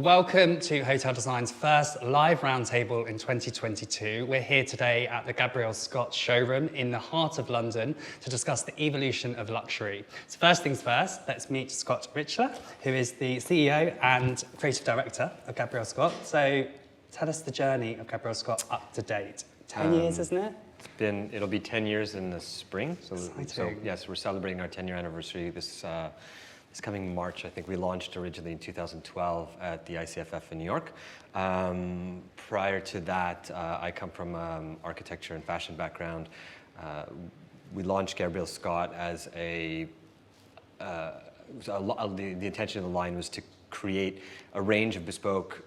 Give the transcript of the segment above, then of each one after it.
Well, welcome to Hotel Design's first live roundtable in 2022. We're here today at the Gabriel Scott showroom in the heart of London to discuss the evolution of luxury. So first things first, let's meet Scott Richler, who is the CEO and creative director of Gabriel Scott. So tell us the journey of Gabriel Scott up to date. 10 years, isn't it? It'll be 10 years in the spring. So yes, we're celebrating our 10-year anniversary this coming March. I think we launched originally in 2012 at the ICFF in New York. Prior to that, I come from architecture and fashion background. We launched Gabriel Scott as the intention of the line was to create a range of bespoke,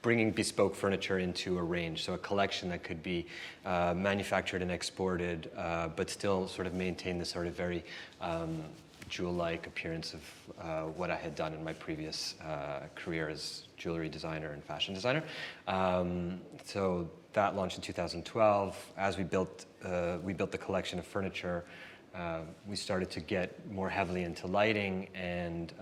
bringing bespoke furniture into a range, so a collection that could be manufactured and exported, but still sort of maintain the sort of very jewel-like appearance of what I had done in my previous career as jewelry designer and fashion designer. So that launched in 2012. As we built the collection of furniture, we started to get more heavily into lighting, and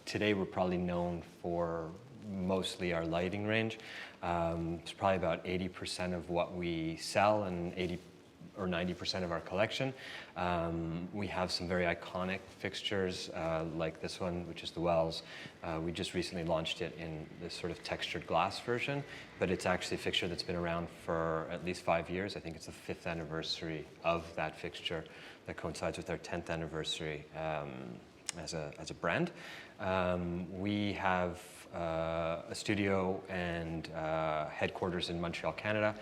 today we're probably known for mostly our lighting range. It's probably about 80% of what we sell and 80 or 90% of our collection. We have some very iconic fixtures like this one, which is the Wells. We just recently launched it in this sort of textured glass version, but it's actually a fixture that's been around for at least 5 years. I think it's the 5th anniversary of that fixture that coincides with our 10th anniversary as a brand. We have a studio and headquarters in Montreal, Canada,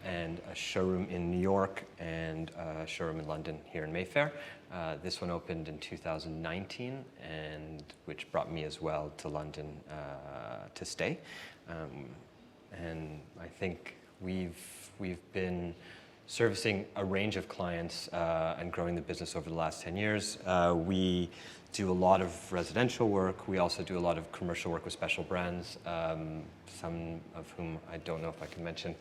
and a showroom in New York and a showroom in London here in Mayfair. This one opened in 2019, and which brought me as well to London to stay. And I think we've been servicing a range of clients and growing the business over the last 10 years. We do a lot of residential work. We also do a lot of commercial work with special brands, some of whom I don't know if I can mention.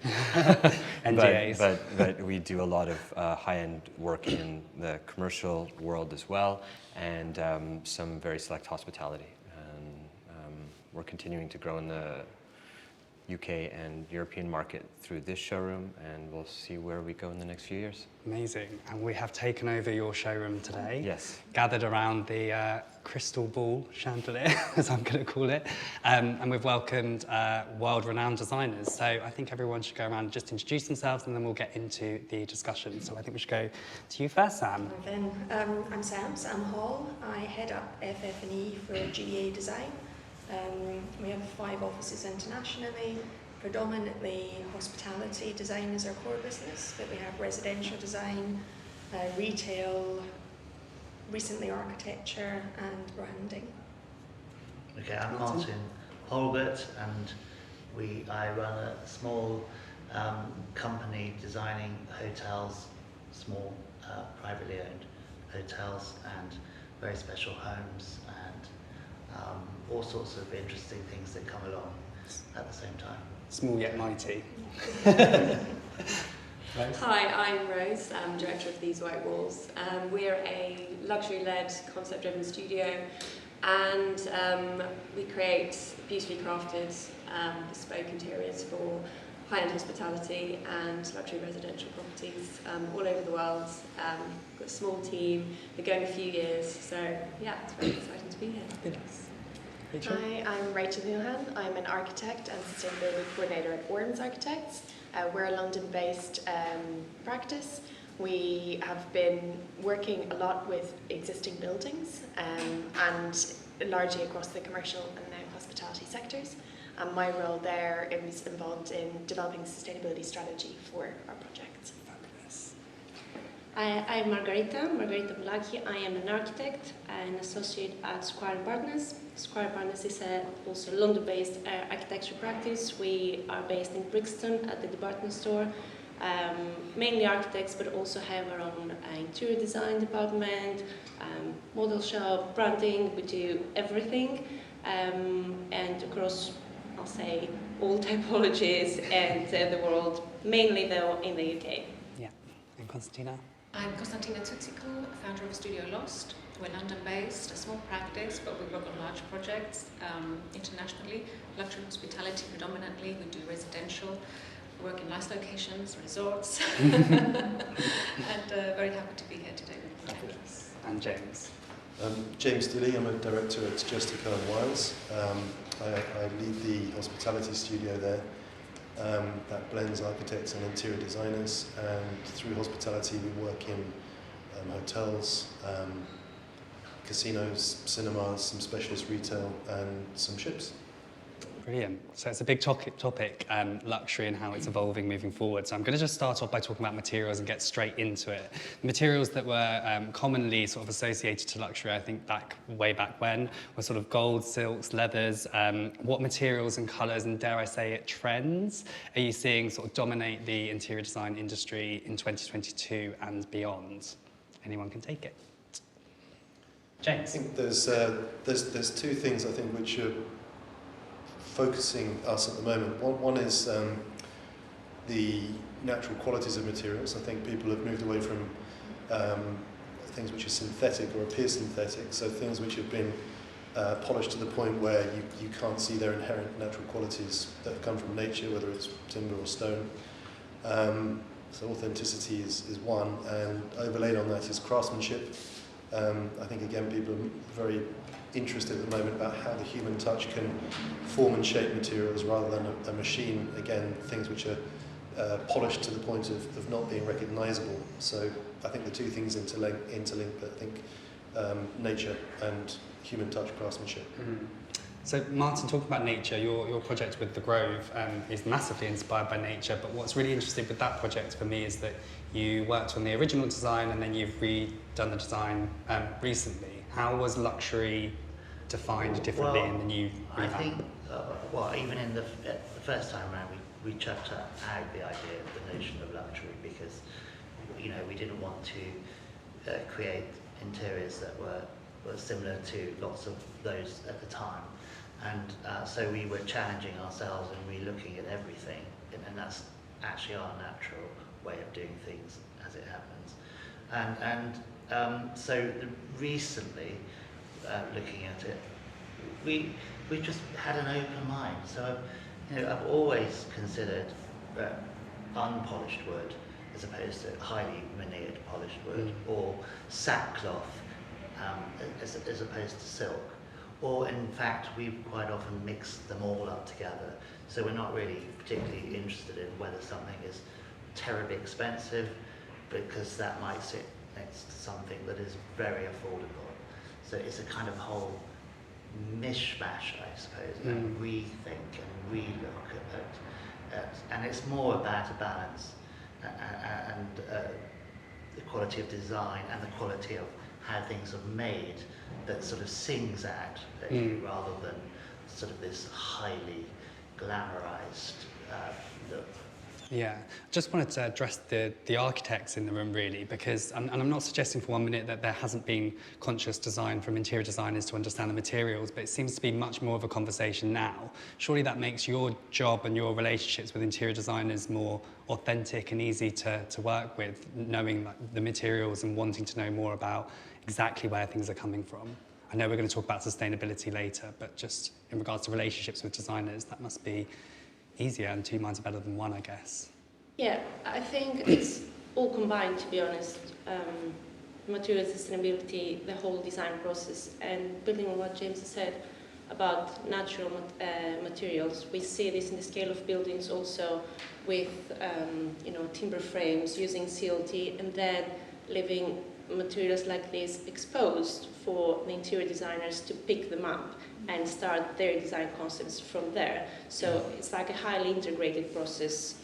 NDAs. But we do a lot of high-end work in the commercial world as well, and some very select hospitality. And we're continuing to grow in the UK and European market through this showroom, and we'll see where we go in the next few years. Amazing. And we have taken over your showroom today. Yes. Gathered around the crystal ball chandelier, as I'm going to call it. And we've welcomed world-renowned designers. So I think everyone should go around and just introduce themselves, and then we'll get into the discussion. So I think we should go to you first, Sam. I'm Sam Hall. I head up FF&E for GA Design. We have 5 offices internationally. Predominantly hospitality design is our core business, but we have residential design, retail, recently architecture and branding. Okay, I'm Martin Holbert, and I run a small company designing hotels, small privately owned hotels and very special homes, and all sorts of interesting things that come along at the same time. Small yet mighty. Hi, I'm Rose. I'm director of These White Walls. We're a luxury-led, concept-driven studio, and we create beautifully crafted, bespoke interiors for high-end hospitality and luxury residential properties all over the world. We've got a small team. We're going a few years, so yeah, it's very exciting to be here. Goodness. Hi, I'm Rachel Luhan. I'm an architect and sustainability coordinator at Orms Architects. We're a London-based practice. We have been working a lot with existing buildings and largely across the commercial and now hospitality sectors. And my role there is involved in developing a sustainability strategy for our projects. I'm Margarita Bulaki. I am an architect and associate at Squire Partners. Squire Partners is also a London-based architecture practice. We are based in Brixton at the department store. Mainly architects, but also have our own interior design department, model shop, branding. We do everything, and across, I'll say, all typologies and the world, mainly though in the UK. Yeah, and Constantina? I'm Konstantina Tutsiku, founder of Studio Lost. We're London-based, a small practice, but we work on large projects internationally. Luxury hospitality predominantly. We do residential, work in nice locations, resorts, and very happy to be here today. Thank you. And James. James Dilly, I'm a director at Jessica & Wiles. I lead the hospitality studio there. That blends architects and interior designers, and through hospitality we work in hotels, casinos, cinemas, some specialist retail and some ships. Brilliant. So it's a big topic, luxury and how it's evolving moving forward. So I'm going to just start off by talking about materials and get straight into it. The materials that were commonly sort of associated to luxury, I think way back when, were sort of gold, silks, leathers. What materials and colours and, dare I say it, trends are you seeing sort of dominate the interior design industry in 2022 and beyond? Anyone can take it. James. I think there's two things I think which are focusing us at the moment. One is the natural qualities of materials. I think people have moved away from things which are synthetic or appear synthetic, so things which have been polished to the point where you can't see their inherent natural qualities that have come from nature, whether it's timber or stone. So authenticity is one, and overlaid on that is craftsmanship. I think again people are very interested at the moment about how the human touch can form and shape materials rather than a machine. Again, things which are polished to the point of not being recognisable. So I think the two things interlink, but I think nature and human touch craftsmanship. Mm. So Martin, talking about nature, your project with The Grove is massively inspired by nature, but what's really interesting with that project for me is that you worked on the original design and then you've redone the design recently. How was luxury defined differently in the new revamp? I think, even in the first time around, we chucked out the idea of the notion of luxury because, we didn't want to create interiors that were similar to lots of those at the time. And so we were challenging ourselves and re-looking at everything, and that's actually our natural way of doing things as it happens. So recently, looking at it, we just had an open mind. So I've always considered unpolished wood as opposed to highly veneered polished wood, or sackcloth as opposed to silk. Or in fact, we've quite often mixed them all up together. So we're not really particularly interested in whether something is terribly expensive, because that might sit next to something that is very affordable. So it's a kind of whole mishmash, I suppose, and rethink and relook at, and it's more about a balance and the quality of design and the quality of how things are made that sort of sings out rather than sort of this highly glamorized look. Yeah, just wanted to address the architects in the room really, because, and I'm not suggesting for 1 minute that there hasn't been conscious design from interior designers to understand the materials, but it seems to be much more of a conversation now. Surely that makes your job and your relationships with interior designers more authentic and easy to work with, knowing the materials and wanting to know more about exactly where things are coming from. I know we're going to talk about sustainability later, but just in regards to relationships with designers, that must be easier, and two minds are better than one, I guess. Yeah, I think it's all combined, to be honest. Material sustainability, the whole design process, and building on what James said about natural materials. We see this in the scale of buildings also with timber frames using CLT, and then leaving materials like this exposed for the interior designers to pick them up and start their design concepts from there. So it's like a highly integrated process,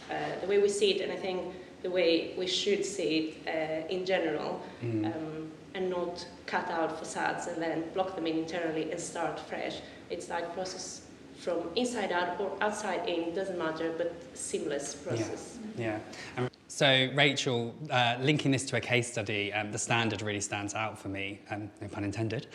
the way we see it, and I think the way we should see it in general, and not cut out facades and then block them in internally and start fresh. It's like a process from inside out or outside in, doesn't matter, but seamless process. Yeah. So Rachel, linking this to a case study, the standard really stands out for me, no pun intended.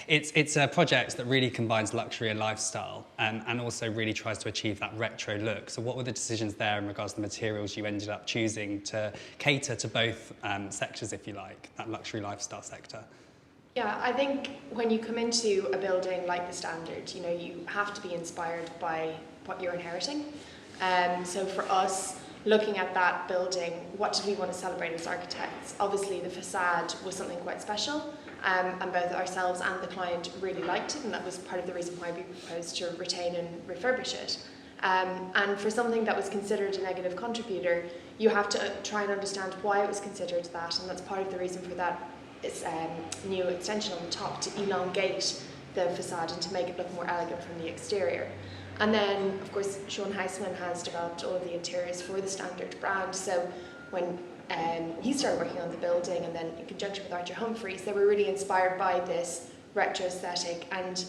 It's a project that really combines luxury and lifestyle, and also really tries to achieve that retro look. So what were the decisions there in regards to the materials you ended up choosing to cater to both sectors, if you like, that luxury lifestyle sector? Yeah, I think when you come into a building like the Standard, you know, you have to be inspired by what you're inheriting. So for us, looking at that building, what did we want to celebrate as architects? Obviously, the facade was something quite special, and both ourselves and the client really liked it, and that was part of the reason why we proposed to retain and refurbish it. And for something that was considered a negative contributor, you have to try and understand why it was considered that, and that's part of the reason for that new extension on the top, to elongate the facade and to make it look more elegant from the exterior. And then, of course, Sean Houseman has developed all of the interiors for the Standard brand. So when he started working on the building, and then in conjunction with Archer Humphreys, they were really inspired by this retro aesthetic. And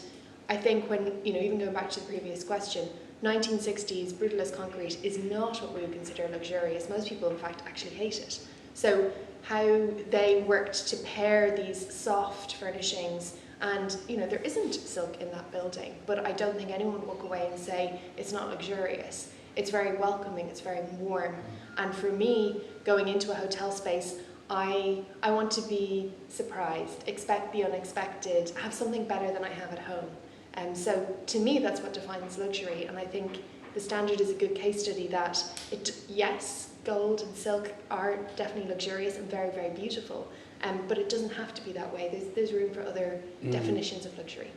I think when, you know, even going back to the previous question, 1960s brutalist concrete is not what we would consider luxurious. Most people, in fact, actually hate it. So how they worked to pair these soft furnishings, and you know, there isn't silk in that building, but I don't think anyone would walk away and say it's not luxurious. It's very welcoming, it's very warm. And for me, going into a hotel space, I want to be surprised, expect the unexpected, have something better than I have at home. And so to me, that's what defines luxury. And I think the Standard is a good case study that yes, gold and silk are definitely luxurious and very, very beautiful. But it doesn't have to be that way. There's room for other definitions of luxury.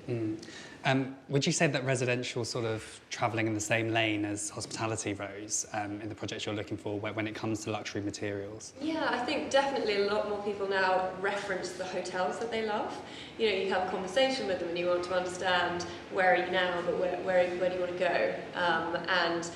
Would you say that residential sort of travelling in the same lane as hospitality, Rose, in the projects you're looking for when it comes to luxury materials? Yeah, I think definitely a lot more people now reference the hotels that they love. You know, you have a conversation with them and you want to understand where are you now, but where do you want to go? And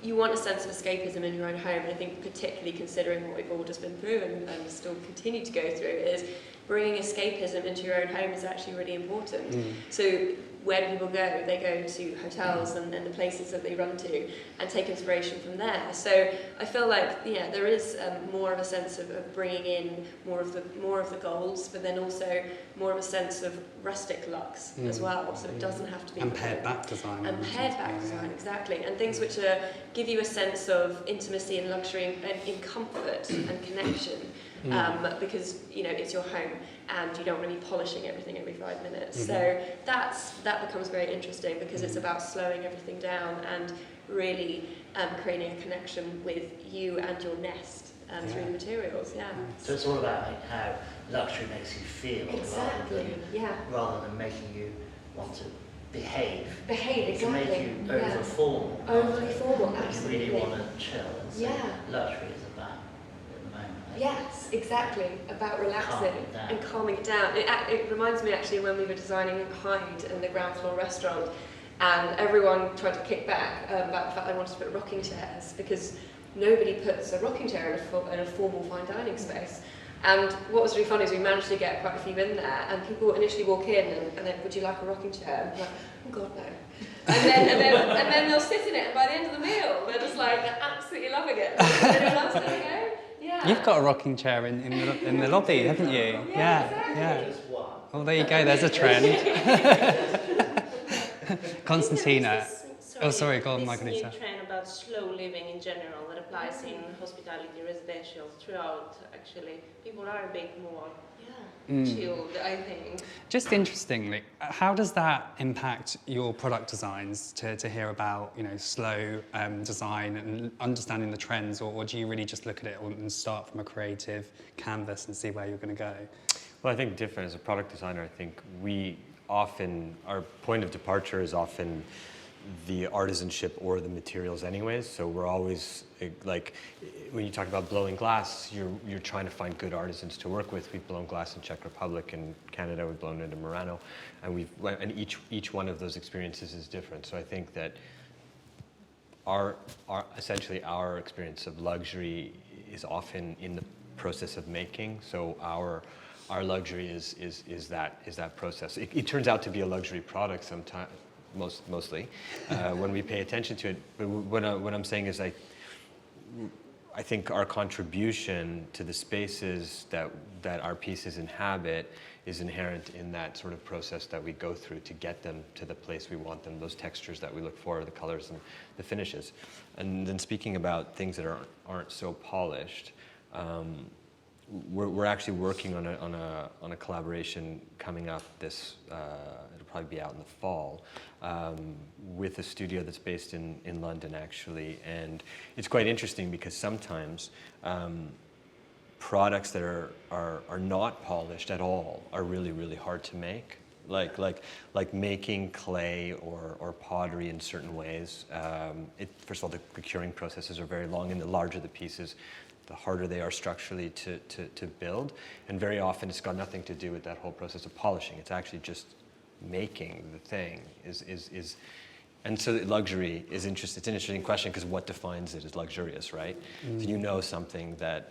you want a sense of escapism in your own home, and I think particularly considering what we've all just been through and still continue to go through, is bringing escapism into your own home is actually really important. So where do people go? They go to hotels and the places that they run to and take inspiration from there. So I feel like, yeah, there is more of a sense of bringing in more of the golds, but then also more of a sense of rustic luxe as well. So it doesn't have to be... And pared back design. And pared back design, exactly. And things which give you a sense of intimacy and luxury and in comfort and connection. Because, you know, it's your home and you don't want to be polishing everything every 5 minutes. So that becomes very interesting because it's about slowing everything down and really creating a connection with you and your nest through the materials. So it's all about like how luxury makes you feel, rather than making you want to behave, exactly. To make you over formal. Overly formal, absolutely. You really want to chill, and so luxury is about, at the moment, yes, exactly, about relaxing and calming it down. It reminds me actually when we were designing Hyde in the ground floor restaurant, and everyone tried to kick back about the fact they wanted to put rocking chairs, because nobody puts a rocking chair in a formal fine dining space. And what was really funny is we managed to get quite a few in there, and people initially walk in and then, would you like a rocking chair? And I'm like, oh God, no. And then they'll sit in it, and by the end of the meal, they're just like, they're absolutely loving it. Anyone else want to go? Yeah. You've got a rocking chair in the lobby, haven't you? Yeah. Well, there you go, there's a trend. Constantina. Sorry, go on, Margarita. This new trend about slow living in general that applies in hospitality, residential, throughout, actually. People are a bit more chilled, I think. Just interestingly, how does that impact your product designs to hear about, you know, slow design and understanding the trends, or do you really just look at it and start from a creative canvas and see where you're going to go? Well, I think different as a product designer. I think our point of departure is often the artisanship or the materials anyways. So we're always, like, when you talk about blowing glass, you're trying to find good artisans to work with. We've blown glass in Czech Republic and Canada, we've blown it in Murano, and each one of those experiences is different. So I think that essentially our experience of luxury is often in the process of making. So our luxury is that process. It turns out to be a luxury product sometimes. Mostly, when we pay attention to it. But what I'm saying is, like, I think our contribution to the spaces that our pieces inhabit is inherent in that sort of process that we go through to get them to the place we want them, those textures that we look for, the colors and the finishes. And then speaking about things that aren't so polished, we're actually working on a collaboration coming up this, it'll probably be out in the fall, with a studio that's based in London actually. And it's quite interesting because sometimes products that are not polished at all are really, really hard to make. Like making clay or pottery in certain ways. First of all, the curing processes are very long, and the larger the pieces, the harder they are structurally to build. And very often it's got nothing to do with that whole process of polishing. It's actually just making the thing and so luxury is interesting. It's an interesting question because what defines it as luxurious, right? So you know something that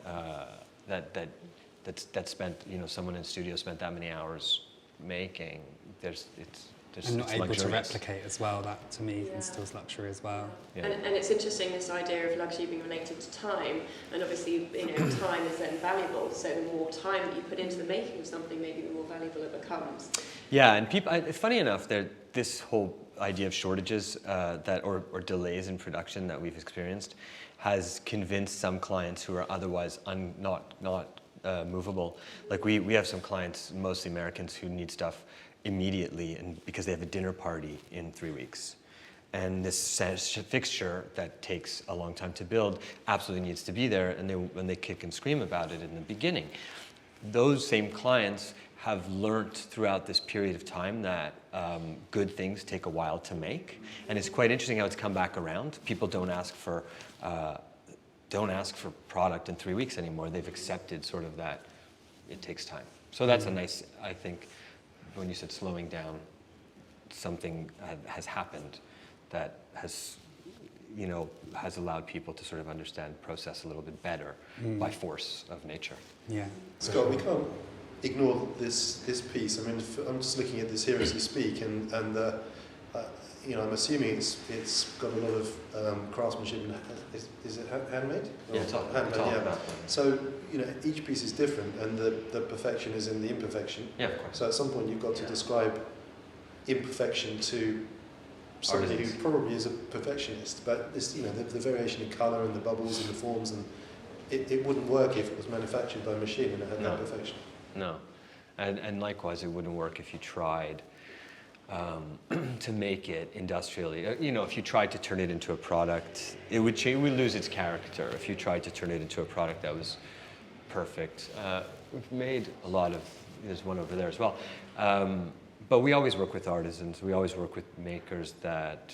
spent, someone in the studio spent that many hours making. It's not able luxurious to replicate as well. That to me instills luxury as well. Yeah. And it's interesting, this idea of luxury being related to time, and obviously time is then valuable. So the more time that you put into the making of something, maybe the more valuable it becomes. Yeah, and people. Funny enough, this whole idea of shortages or delays in production that we've experienced has convinced some clients who are otherwise not movable. Like we have some clients, mostly Americans, who need stuff immediately, and because they have a dinner party in 3 weeks. And this fixture that takes a long time to build absolutely needs to be there, and when they kick and scream about it in the beginning. Those same clients have learnt throughout this period of time that good things take a while to make. And it's quite interesting how it's come back around. People don't ask for product in 3 weeks anymore. They've accepted sort of that it takes time. So that's a nice, I think, when you said slowing down, something has happened that has allowed people to sort of understand process a little bit better by force of nature. Yeah. Scott, we can't ignore this piece. I mean, I'm just looking at this here as you speak, and I'm assuming it's got a lot of craftsmanship. Is it handmade? Yeah, it's all handmade. yeah. So each piece is different, and the perfection is in the imperfection. Yeah, of course. So at some point you've got to describe imperfection to somebody who probably is a perfectionist, but this, the variation in colour and the bubbles and the forms, and it wouldn't work if it was manufactured by machine and it had that perfection. No, and likewise, it wouldn't work if you tried to make it industrially. If you tried to turn it into a product, it would lose its character. If you tried to turn it into a product that was perfect, we've made a lot of. There's one over there as well. But we always work with artisans. We always work with makers that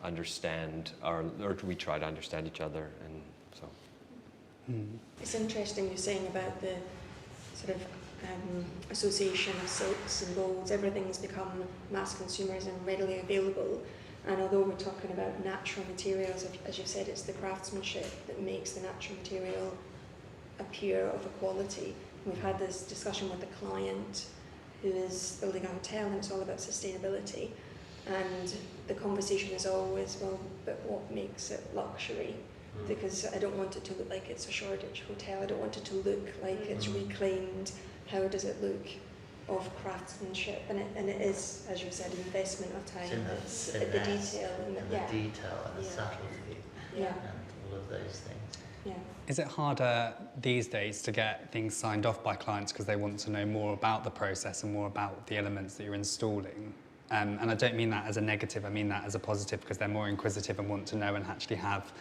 understand or we try to understand each other, and so. It's interesting you're saying about the sort of association of silks and golds. Everything's become mass consumers and readily available. And although we're talking about natural materials, as you said, it's the craftsmanship that makes the natural material appear of a quality. We've had this discussion with a client who is building a hotel, and it's all about sustainability. And the conversation is always, well, but what makes it luxury? Because I don't want it to look like it's a Shoreditch hotel. I don't want it to look like it's reclaimed. How does it look of craftsmanship? And it is, as you said, an investment of time. It's the detail and the detail and the subtlety and all of those things. Yeah. Is it harder these days to get things signed off by clients because they want to know more about the process and more about the elements that you're installing? And I don't mean that as a negative, I mean that as a positive, because they're more inquisitive and want to know and actually have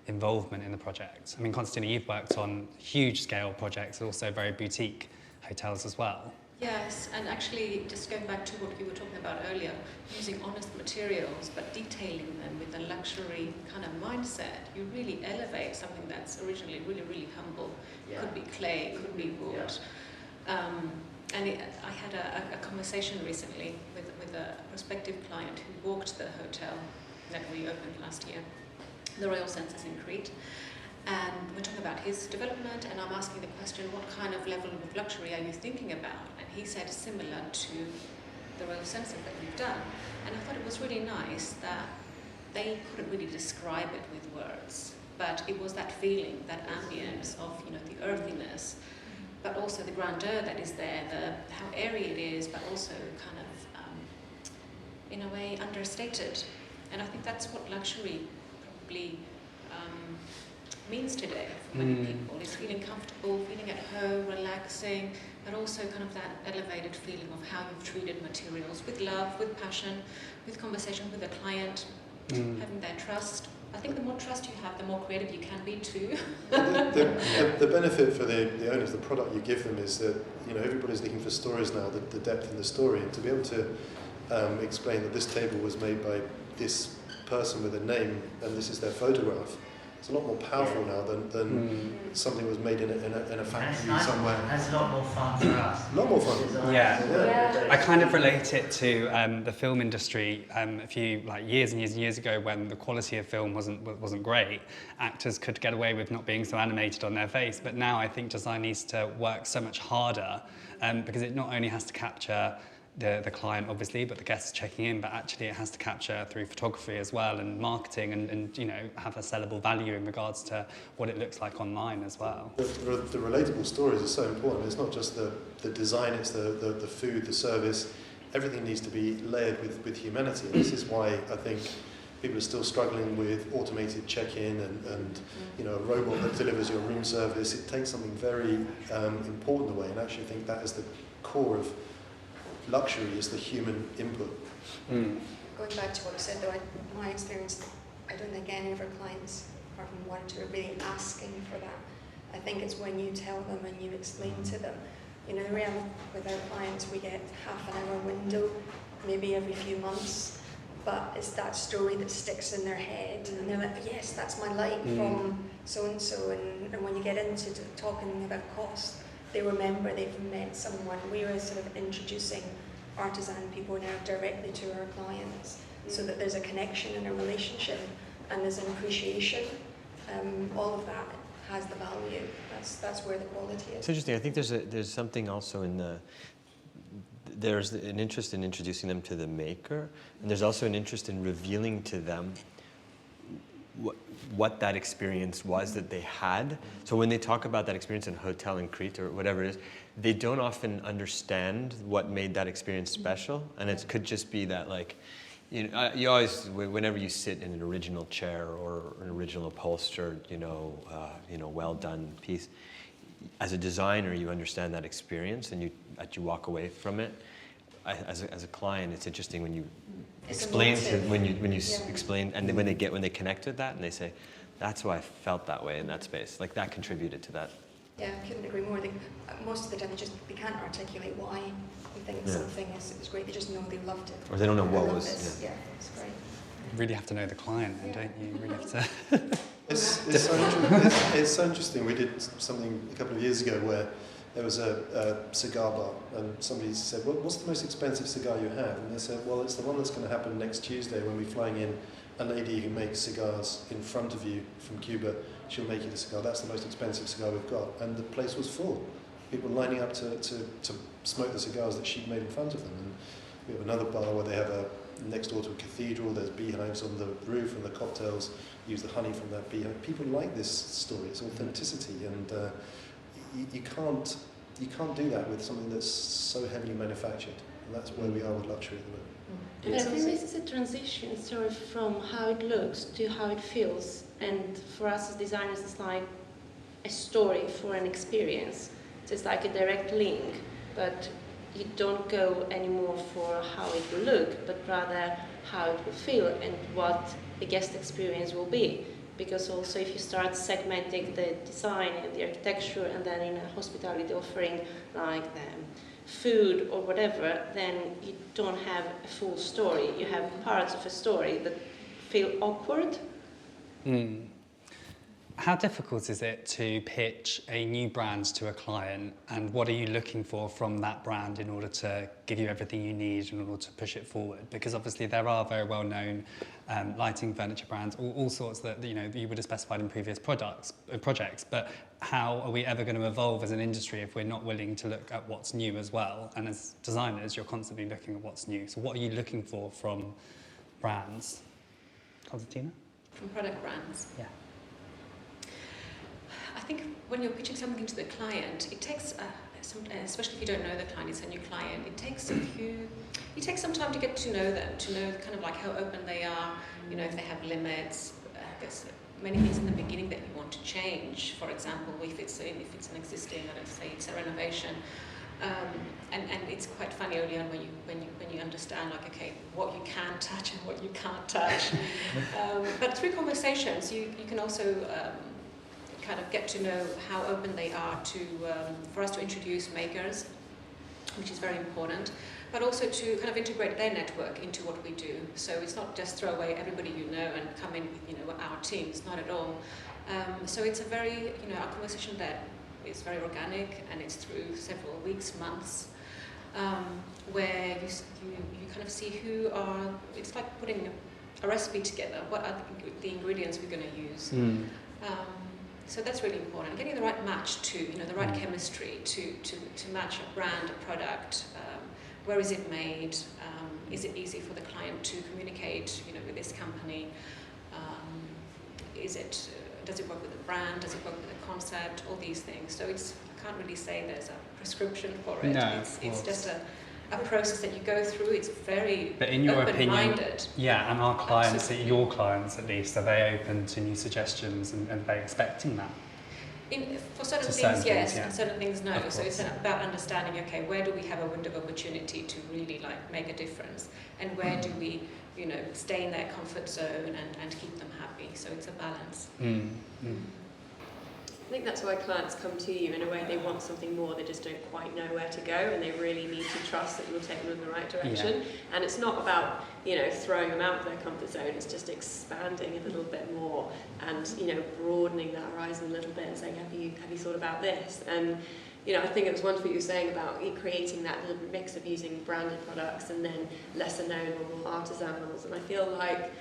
involvement in the project. I mean, Constantine, you've worked on huge scale projects, also very boutique hotels as well. Yes, and actually, just going back to what you were talking about earlier, using honest materials but detailing them with a luxury kind of mindset, you really elevate something that's originally really, really humble. Yeah. Could be clay, could be wood. Yeah. I had a conversation recently with a prospective client who walked the hotel that we opened last year, the Royal Census in Crete. And we're talking about his development, and I'm asking the question, what kind of level of luxury are you thinking about? And he said similar to the Royal Census that we've done. And I thought it was really nice that they couldn't really describe it with words. but it was that feeling, that ambience of, you know, the earthiness, but also the grandeur that is there, how airy it is, but also kind of, in a way, understated. And I think that's what luxury probably means today for many people. It's feeling comfortable, feeling at home, relaxing, but also kind of that elevated feeling of how you've treated materials with love, with passion, with conversation with the client, having their trust. I think the more trust you have, the more creative you can be too. The benefit for the owners, the product you give them, is that, you know, everybody's looking for stories now, the depth in the story, and to be able to explain that this table was made by this person with a name and this is their photograph. It's a lot more powerful now than something was made in a factory somewhere. It's a lot more fun for us. A lot more fun. Yeah. I kind of relate it to the film industry. A few years and years ago, when the quality of film wasn't great, actors could get away with not being so animated on their face. But now I think design needs to work so much harder because it not only has to capture the client, obviously, but the guests checking in, but actually it has to capture through photography as well, and marketing, and you know, have a sellable value in regards to what it looks like online as well. The relatable stories are so important. It's not just the design, it's the food, the service. Everything needs to be layered with humanity. And this is why I think people are still struggling with automated check-in and you know, a robot that delivers your room service. It takes something very important away, and I actually think that is the core of luxury, is the human input. Going back to what you said though, my experience, I don't think any of our clients, apart from one or two, are really asking for that. I think it's when you tell them and you explain to them. You know, the reality with our clients, we get half an hour window, maybe every few months, but it's that story that sticks in their head, and they're like, yes, that's my light from so-and-so, and when you get into talking about cost, they remember they've met someone. We are sort of introducing artisan people now directly to our clients, so that there's a connection and a relationship, and there's an appreciation. All of that has the value. That's where the quality is. It's interesting. I think there's something also in there's an interest in introducing them to the maker, and there's also an interest in revealing to them what that experience was that they had. So when they talk about that experience in a hotel in Crete or whatever it is, they don't often understand what made that experience special. And it could just be that, like, you know, you always, whenever you sit in an original chair or an original upholstered, well done piece, as a designer, you understand that experience and you walk away from it. As a client, it's interesting when you explain explain, and then when they connect with that and they say, that's why I felt that way in that space. Like, that contributed to that. Yeah, I couldn't agree more. Most of the time, they can't articulate why they think something is great. They just know they loved it. Or they don't know what was. Yeah, it's great. You really have to know the client, don't you? You really have to. It's so interesting. We did something a couple of years ago where there was a cigar bar, and somebody said, well, what's the most expensive cigar you have? And they said, well, it's the one that's going to happen next Tuesday when we're flying in a lady who makes cigars in front of you from Cuba. She'll make you the cigar. That's the most expensive cigar we've got. And the place was full. People lining up to smoke the cigars that she'd made in front of them. And we have another bar where they have next door to a cathedral, there's beehives on the roof, and the cocktails use the honey from that beehive. People like this story. It's authenticity, and you can't do that with something that's so heavily manufactured. And that's where we are with luxury at the moment. But I think this is a transition sort of from how it looks to how it feels. And for us as designers, it's like a story for an experience. So it's like a direct link, but you don't go anymore for how it will look, but rather how it will feel and what the guest experience will be. Because also if you start segmenting the design and the architecture, and then in a hospitality offering like the food or whatever, then you don't have a full story. You have parts of a story that feel awkward. How difficult is it to pitch a new brand to a client, and what are you looking for from that brand in order to give you everything you need in order to push it forward? Because obviously there are very well-known lighting furniture brands, all sorts that you would have specified in previous projects, but how are we ever going to evolve as an industry if we're not willing to look at what's new as well? And as designers, you're constantly looking at what's new. So what are you looking for from brands? Constantina? From product brands? Yeah. think when you're pitching something to the client, it takes, especially if you don't know the client, it's a new client, it takes some time to get to know them, to know kind of like how open they are, you know, if they have limits. There's many things in the beginning that you want to change. For example, if it's an existing, let's say it's a renovation, and it's quite funny early on when you understand, like, okay, what you can touch and what you can't touch. But through conversations, you can also kind of get to know how open they are to for us to introduce makers, which is very important, but also to kind of integrate their network into what we do. So it's not just throw away everybody you know and come in with, you know, our teams, not at all. So it's a very, you know, our conversation that is very organic, and it's through several weeks, months, where you kind of see who are, it's like putting a recipe together. What are the ingredients we're going to use? So that's really important. Getting the right match to, you know, the right chemistry to match a brand, a product. Where is it made? Is it easy for the client to communicate, you know, with this company? Does it work with the brand? Does it work with the concept? All these things. So I can't really say there's a prescription for it. No, it's just a process that you go through. It's very But in your open-minded. opinion, yeah, and our clients, Absolutely. your clients at least, are they open to new suggestions and are they expecting that? For certain To things, certain yes, things, yeah. and certain things, no. Of So it's course. about understanding, okay, where do we have a window of opportunity to really like make a difference, and where do we, you know, stay in their comfort zone and keep them happy. So it's a balance. I think that's why clients come to you. In a way, they want something more. They just don't quite know where to go, and they really need to trust that you'll take them in the right direction. Yeah. And it's not about, you know, throwing them out of their comfort zone. It's just expanding a little bit more and, you know, broadening that horizon a little bit and saying, have you thought about this? And, you know, I think it was wonderful you were saying about creating that little mix of using branded products and then lesser known or more artisanals. And I feel like,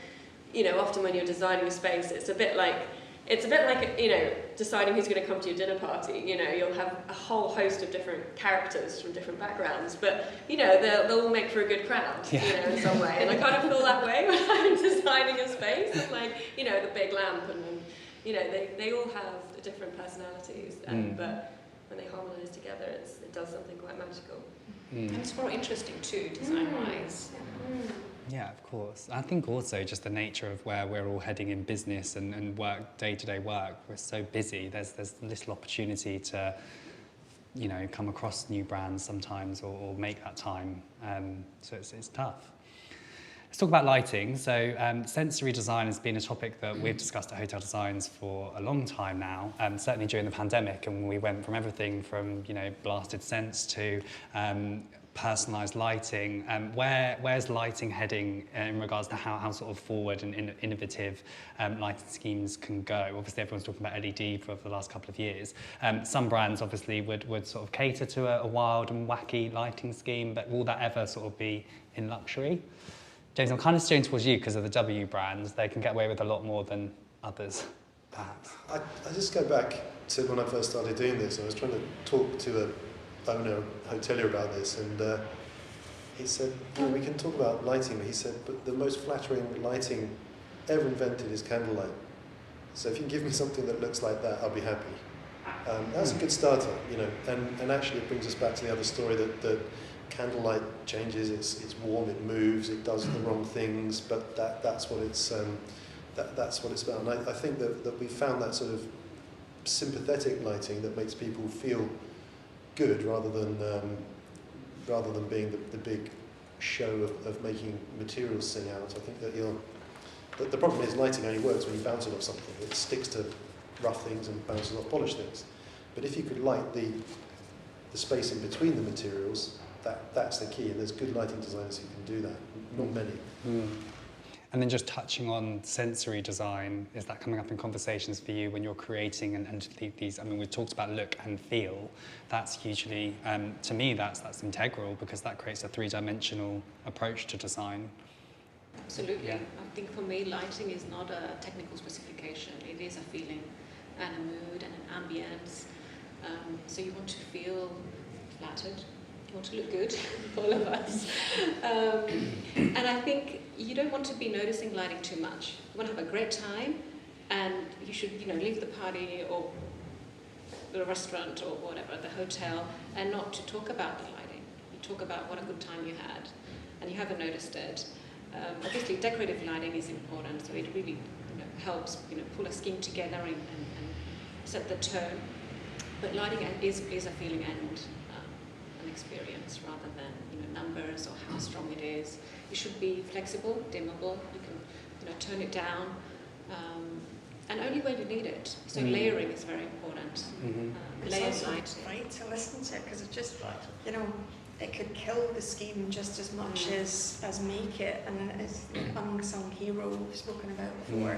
you know, often when you're designing a space, it's a bit like, you know, deciding who's going to come to your dinner party. You know, you'll have a whole host of different characters from different backgrounds, but, you know, they'll all make for a good crowd, you know, in some way. And I kind of feel that way when I'm designing a space. I'm like, you know, the big lamp, and you know, they all have different personalities, but when they harmonise together, it does something quite magical. And it's more interesting too, design-wise. Yeah, of course. I think also just the nature of where we're all heading in business and work, day-to-day work, we're so busy. There's little opportunity to, you know, come across new brands sometimes or make that time. So it's tough. Let's talk about lighting. So sensory design has been a topic that we've discussed at Hotel Designs for a long time now, certainly during the pandemic, and we went from everything from, you know, blasted scents to personalised lighting. Where's lighting heading in regards to how sort of forward and innovative lighting schemes can go? Obviously, everyone's talking about LED for the last couple of years. Some brands obviously would sort of cater to a wild and wacky lighting scheme, but will that ever sort of be in luxury? James, I'm kind of steering towards you because of the W brands. They can get away with a lot more than others, perhaps. I just go back to when I first started doing this. I was trying to talk to a owner, hotelier about this, and he said, well, we can talk about lighting, but he said, but the most flattering lighting ever invented is candlelight. So if you can give me something that looks like that, I'll be happy. That's a good starter, you know, and actually it brings us back to the other story that candlelight changes, it's warm, it moves, it does the wrong things, but that's what it's that's what it's about. And I think that we found that sort of sympathetic lighting that makes people feel good rather than being the big show of making materials sing out. I think that the problem is lighting only works when you bounce it off something. It sticks to rough things and bounces off polished things. But if you could light the space in between the materials, that's the key, and there's good lighting designers who can do that, not many. And then just touching on sensory design, is that coming up in conversations for you when you're creating and these, I mean, we've talked about look and feel, that's hugely, to me, that's integral because that creates a three-dimensional approach to design. Absolutely. Yeah. I think for me, lighting is not a technical specification. It is a feeling and a mood and an ambience. So you want to feel flattered. You want to look good, all of us. And I think you don't want to be noticing lighting too much. You want to have a great time, and you should, you know, leave the party or the restaurant or whatever, the hotel, and not to talk about the lighting. You talk about what a good time you had, and you haven't noticed it. Obviously, decorative lighting is important, so it really helps pull a scheme together and set the tone. But lighting is a feeling and an experience rather than numbers or how strong it is. It should be flexible, dimmable. You can turn it down, and only when you need it. So layering is very important. It's Layer also light. right to listen to it because it just, it could kill the scheme just as much as make it. And it's an unsung hero we've spoken about before.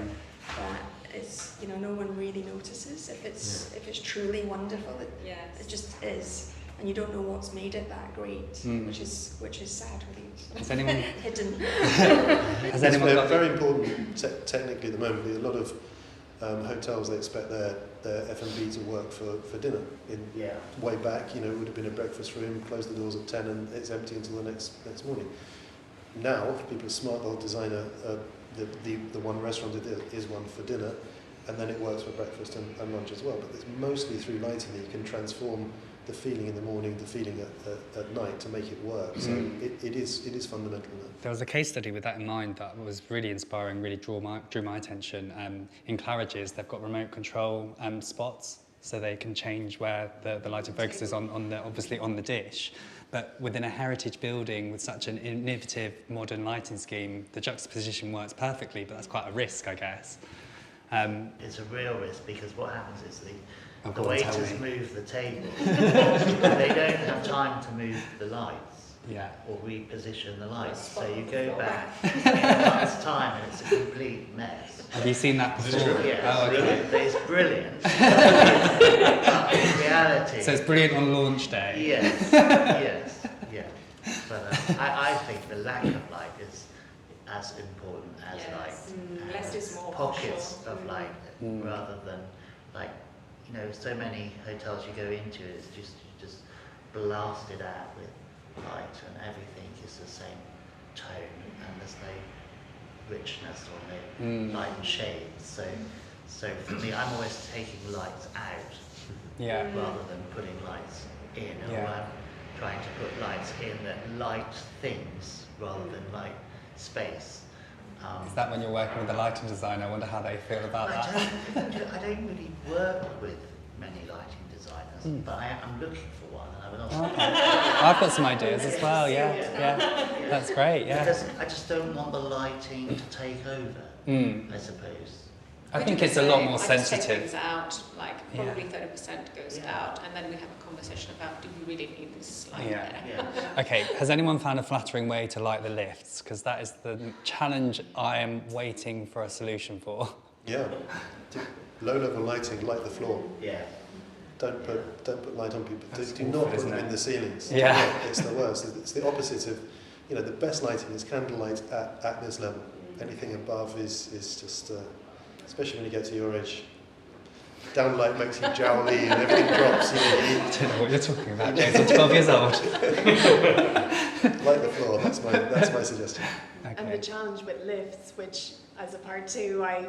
That it's no one really notices if it's truly wonderful. It just is, and you don't know what's made it that great, which is sad, really. Has anyone hidden? Has anyone it's got very important technically at the moment. A lot of hotels, they expect their F&B to work for dinner. Way back, it would have been a breakfast room, close the doors at 10 and it's empty until the next morning. Now, if people are smart, they'll design the one restaurant is one for dinner, and then it works for breakfast and lunch as well. But it's mostly through lighting that you can transform the feeling in the morning, the feeling at night to make it work. So it is fundamental now. There was a case study with that in mind that was really inspiring, really drew my attention. In Claridge's, they've got remote control spots, so they can change where the lighting focuses obviously on the dish. But within a heritage building with such an innovative modern lighting scheme, the juxtaposition works perfectly, but that's quite a risk, I guess. It's a real risk because what happens is the go on, tell waiters me. move the table. They don't have time to move the lights or reposition the lights. So you go back in a month's time and it's a complete mess. Have you seen that before? Yes, Oh, okay. it's brilliant. But in reality... So it's brilliant on launch day? Yes. But I think the lack of light is as important as light. Less is more. Pockets of light rather than so many hotels you go into, it's just blasted out with light and everything is the same tone and there's no richness or no light and shades. So for me, I'm always taking lights out rather than putting lights in. Or I'm trying to put lights in that light things rather than light space. Is that when you're working with a lighting designer? I wonder how they feel about that. I don't really work with many lighting designers, but I'm looking for one, and I would also. I've got some ideas as well. Yeah. That's great. Yeah. Because I just don't want the lighting to take over. I suppose. I think it's a lot more I just take sensitive. things out, probably 30% goes out, and then we have a conversation about do we really need this light there? Okay, has anyone found a flattering way to light the lifts? Because that is the challenge I am waiting for a solution for. Yeah. Low-level lighting, light the floor. Yeah. Don't put light on people. That's Do awful, not put isn't them it? in the ceilings. Yeah. It's the worst. It's the opposite of, the best lighting is candlelight at this level. Anything above is just, especially when you get to your age. Downlight makes you jowly and everything drops. I don't know what you're talking about, James. I'm 12 years old. Light the floor. That's my suggestion. Okay. And the challenge with lifts, which as a part two, I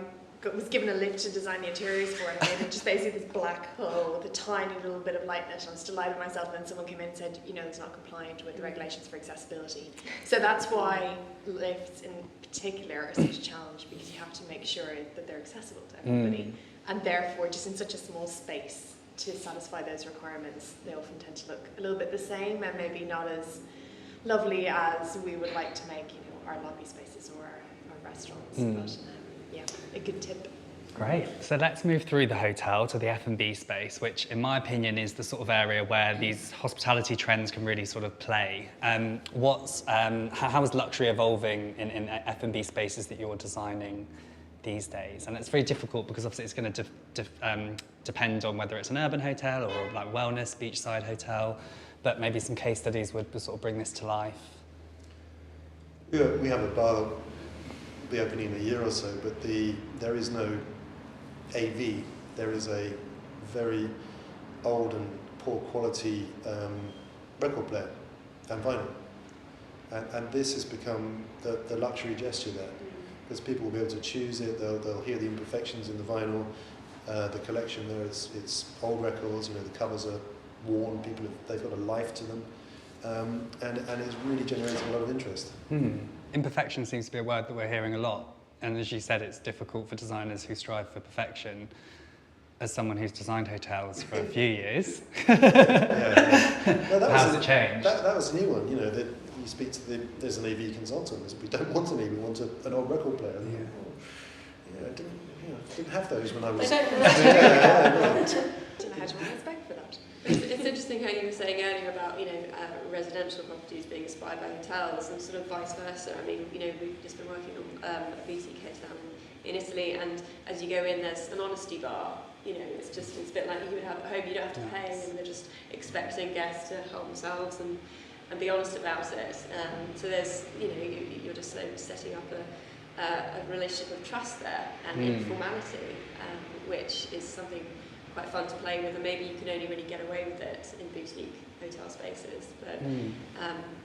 was given a lift to design the interiors for, and I made just basically this black hole with a tiny little bit of light in it. And I was delighted with myself, and then someone came in and said, it's not compliant with the regulations for accessibility. So that's why lifts in particular are such a challenge, because you have to make sure that they're accessible to everybody. And therefore, just in such a small space to satisfy those requirements, they often tend to look a little bit the same and maybe not as lovely as we would like to make, our lobby spaces or our restaurants. But a good tip. Great. So let's move through the hotel to the F&B space, which in my opinion is the sort of area where these hospitality trends can really sort of play. How is luxury evolving in F&B spaces that you're designing these days? And it's very difficult because obviously it's going to depend on whether it's an urban hotel or like wellness, beachside hotel, but maybe some case studies would sort of bring this to life. Yeah, we have a bar that will be opening in a year or so, but there is no AV. There is a very old and poor quality record player and vinyl. And this has become the luxury gesture there, because people will be able to choose it, they'll hear the imperfections in the vinyl, The collection there, it's old records. You know, the covers are worn. They've got a life to them, and it's really generating a lot of interest. Imperfection seems to be a word that we're hearing a lot, and as you said, it's difficult for designers who strive for perfection. As someone who's designed hotels for a few years, No, how's it changed? That was a new one. You know, that you speak to there's an AV consultant. We don't want an AV, we want an old record player. Yeah, I didn't have those when I was. I don't know how to respect for that. It's interesting how you were saying earlier about, you know, residential properties being inspired by hotels and sort of vice versa. I mean, you know, we've just been working on a boutique hotel in Italy, and as you go in, there's an honesty bar. You know, it's a bit like you would have at home. You don't have to pay, and they're just expecting guests to help themselves and be honest about it. So there's, you know, you're just setting up a relationship of trust there and informality, which is something quite fun to play with, and maybe you can only really get away with it in boutique hotel spaces, but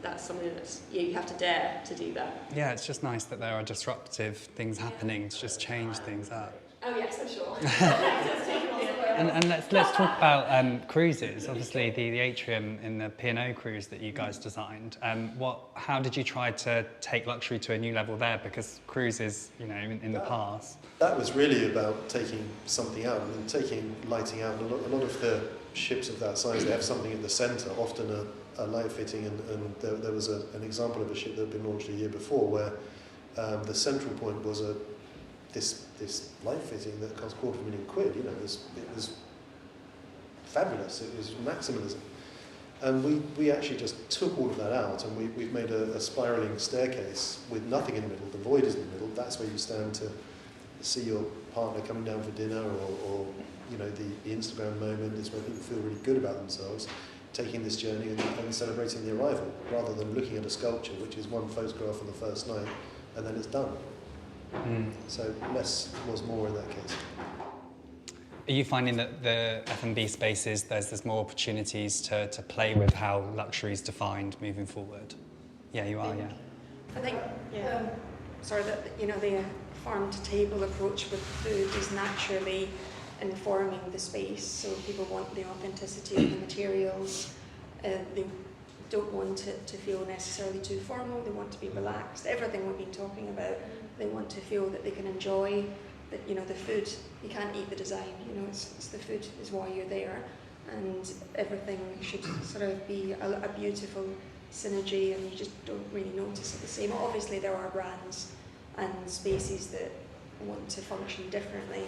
that's something that you have to dare to do that. Yeah, it's just nice that there are disruptive things happening to just change things up. Oh yes, I'm sure. And let's talk about cruises. Obviously, the atrium in the P&O cruise that you guys designed. How did you try to take luxury to a new level there? Because cruises, you know, in the past. That was really about taking something out. I mean, taking lighting out. A lot of the ships of that size, they have something at the centre, often a light fitting. And there was an example of a ship that had been launched a year before, where the central point was this light fitting that cost £250,000. You know, it was fabulous. It was maximalism, and we actually just took all of that out, and we've made a spiralling staircase with nothing in the middle. The void is in the middle. That's where you stand to see your partner coming down for dinner, or you know, the Instagram moment is where people feel really good about themselves, taking this journey and celebrating the arrival, rather than looking at a sculpture, which is one photograph on the first night, and then it's done. So less was more in that case. Are you finding that the F&B spaces, there's more opportunities to play with how luxury is defined moving forward? Yeah, you are, yeah. I think, that, you know, the farm-to-table approach with food is naturally informing the space. So people want the authenticity of the materials. They don't want it to feel necessarily too formal. They want to be relaxed. Everything we've been talking about, they want to feel that they can enjoy. That, you know, the food, you can't eat the design. You know, it's the food is why you're there, and everything should sort of be a beautiful synergy, and you just don't really notice it the same. Obviously, there are brands and spaces that want to function differently,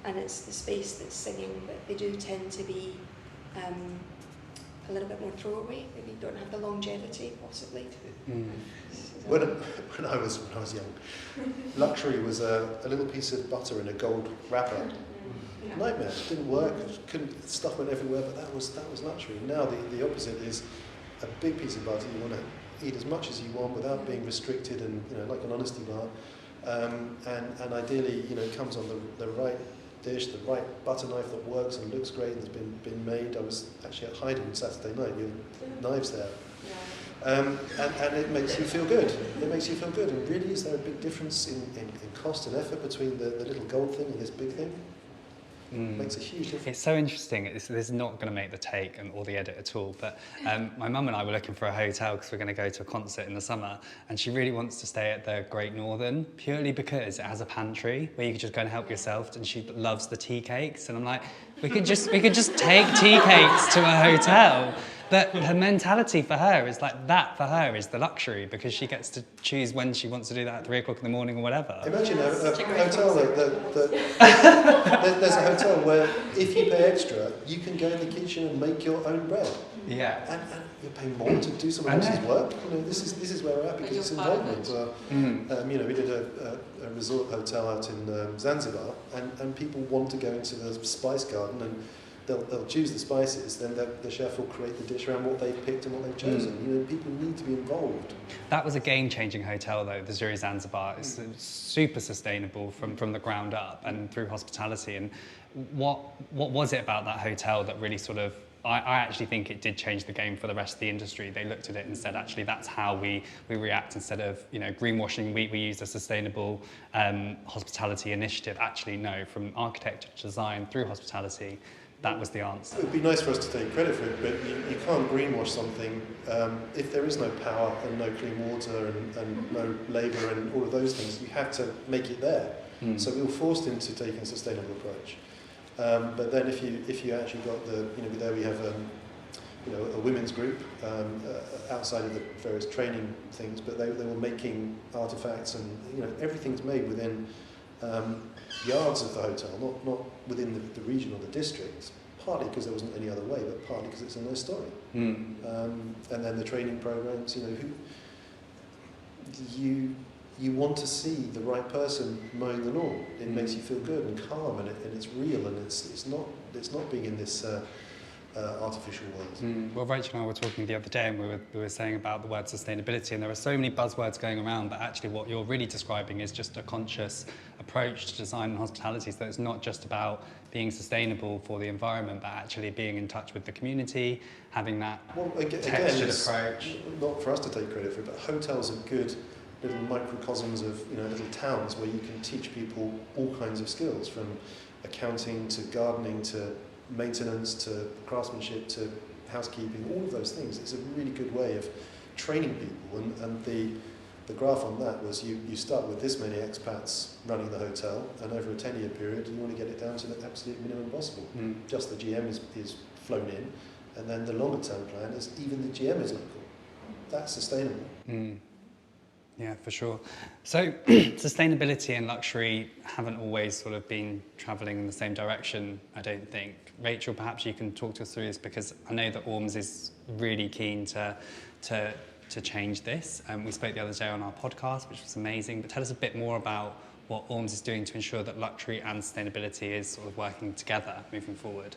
and it's the space that's singing, but they do tend to be a little bit more throwaway. Maybe don't have the longevity, possibly. When I was young, luxury was a little piece of butter in a gold wrapper. Nightmare. Didn't work. Stuff went everywhere. But that was luxury. Now the opposite is a big piece of butter. You want to eat as much as you want without being restricted, and, you know, like an honesty bar. And ideally, you know, it comes on the right dish, the right butter knife that works and looks great and has been made. I was actually at Hyde on Saturday night with knives there. And it makes you feel good. It makes you feel good. And really, is there a big difference in cost and effort between the little gold thing and this big thing? It makes a huge difference. It's so interesting. This is not going to make the take or the edit at all, but my mum and I were looking for a hotel because we're going to go to a concert in the summer, and she really wants to stay at the Great Northern purely because it has a pantry where you can just go and help yourself, and she loves the tea cakes. And I'm like, we could just take tea cakes to a hotel. But her mentality for her is like that. For her is the luxury, because she gets to choose when she wants to do that at 3 o'clock in the morning or whatever. Imagine a hotel there's a hotel where if you pay extra, you can go in the kitchen and make your own bread. Yeah. And you're paying more to do someone else's work. You know, this is where we're at, because it's involvement. You know, we did a resort hotel out in Zanzibar, and people want to go into the spice garden, and they'll choose the spices, then the chef will create the dish around what they've picked and what they've chosen. You know, people need to be involved. That was a game-changing hotel, though, the Zuri Zanzibar. It's super sustainable from the ground up and through hospitality. And what was it about that hotel that really sort of I actually think it did change the game for the rest of the industry. They looked at it and said, actually, that's how we react. Instead of greenwashing, we use a sustainable hospitality initiative. Actually, no, from architecture to design through hospitality, that was the answer. It would be nice for us to take credit for it, but you can't greenwash something if there is no power and no clean water and no labour and all of those things. You have to make it there. So we were forced into taking a sustainable approach. But then if you actually got there we have a women's group outside of the various training things, but they were making artefacts, and everything's made within yards of the hotel, not within the region or the district, partly because there wasn't any other way, but partly because it's a nice story. And then the training programs, you want to see the right person mowing the lawn. It makes you feel good and calm, and it's real, and it's not being in this artificial world. Well, Rachel and I were talking the other day, and we were saying about the word sustainability, and there are so many buzzwords going around, but actually what you're really describing is just a conscious approach to design and hospitality, so it's not just about being sustainable for the environment, but actually being in touch with the community, having that textured approach. Not for us to take credit for it, but hotels are good little microcosms of little towns where you can teach people all kinds of skills, from accounting to gardening to maintenance to craftsmanship to housekeeping, all of those things. It's a really good way of training people, and the graph on that was you start with this many expats running the hotel, and over a 10-year period you want to get it down to the absolute minimum possible. Just the GM is flown in, and then the longer term plan is even the GM is local. That's sustainable. Yeah, for sure. So sustainability and luxury haven't always sort of been travelling in the same direction, I don't think. Rachel, perhaps you can talk to us through this, because I know that Orms is really keen to change this. We spoke the other day on our podcast, which was amazing, but tell us a bit more about what Orms is doing to ensure that luxury and sustainability is sort of working together moving forward.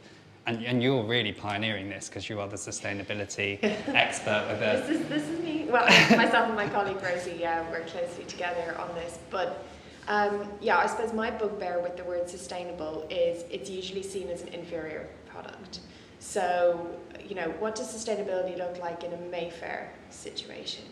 And you're really pioneering this, because you are the sustainability expert with it. This is me. Well, myself and my colleague Rosie work closely together on this. But I suppose my bugbear with the word sustainable is it's usually seen as an inferior product. So, what does sustainability look like in a Mayfair situation?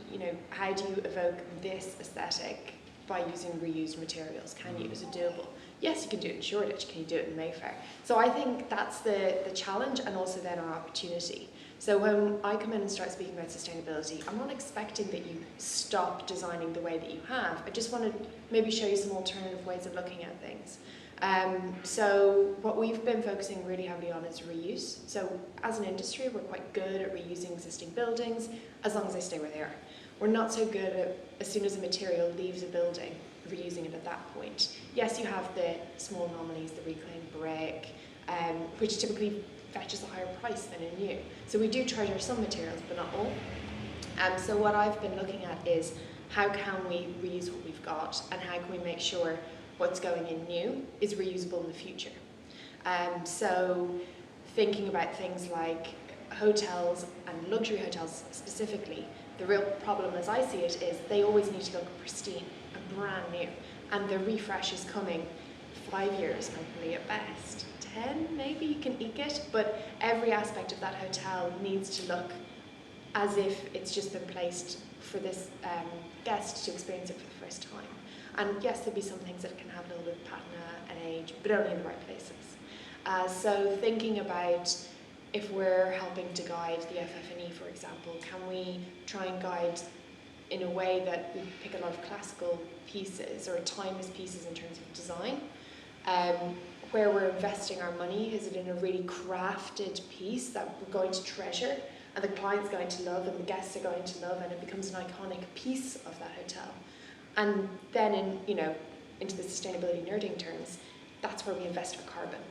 How do you evoke this aesthetic by using reused materials? Can you? Is it doable? Yes, you can do it in Shoreditch. Can you do it in Mayfair? So I think that's the challenge, and also then our opportunity. So when I come in and start speaking about sustainability, I'm not expecting that you stop designing the way that you have. I just want to maybe show you some alternative ways of looking at things. So what we've been focusing really heavily on is reuse. So as an industry, we're quite good at reusing existing buildings, as long as they stay where they are. We're not so good at, as soon as a material leaves a building, reusing it at that point. Yes, you have the small anomalies, the reclaimed brick, which typically fetches a higher price than in new. So we do treasure some materials, but not all. So what I've been looking at is how can we reuse what we've got, and how can we make sure what's going in new is reusable in the future. So thinking about things like hotels, and luxury hotels specifically, the real problem as I see it is they always need to look pristine and brand new, and the refresh is coming 5 years hopefully at best. 10 maybe you can eke it, but every aspect of that hotel needs to look as if it's just been placed for this guest to experience it for the first time. And yes, there'll be some things that can have a little bit of patina and age, but only in the right places. So thinking about, if we're helping to guide the FF&E, for example, can we try and guide in a way that we pick a lot of classical pieces or timeless pieces in terms of design? Where we're investing our money, is it in a really crafted piece that we're going to treasure and the client's going to love and the guests are going to love, and it becomes an iconic piece of that hotel? And then into the sustainability nerding terms, that's where we invest our carbon.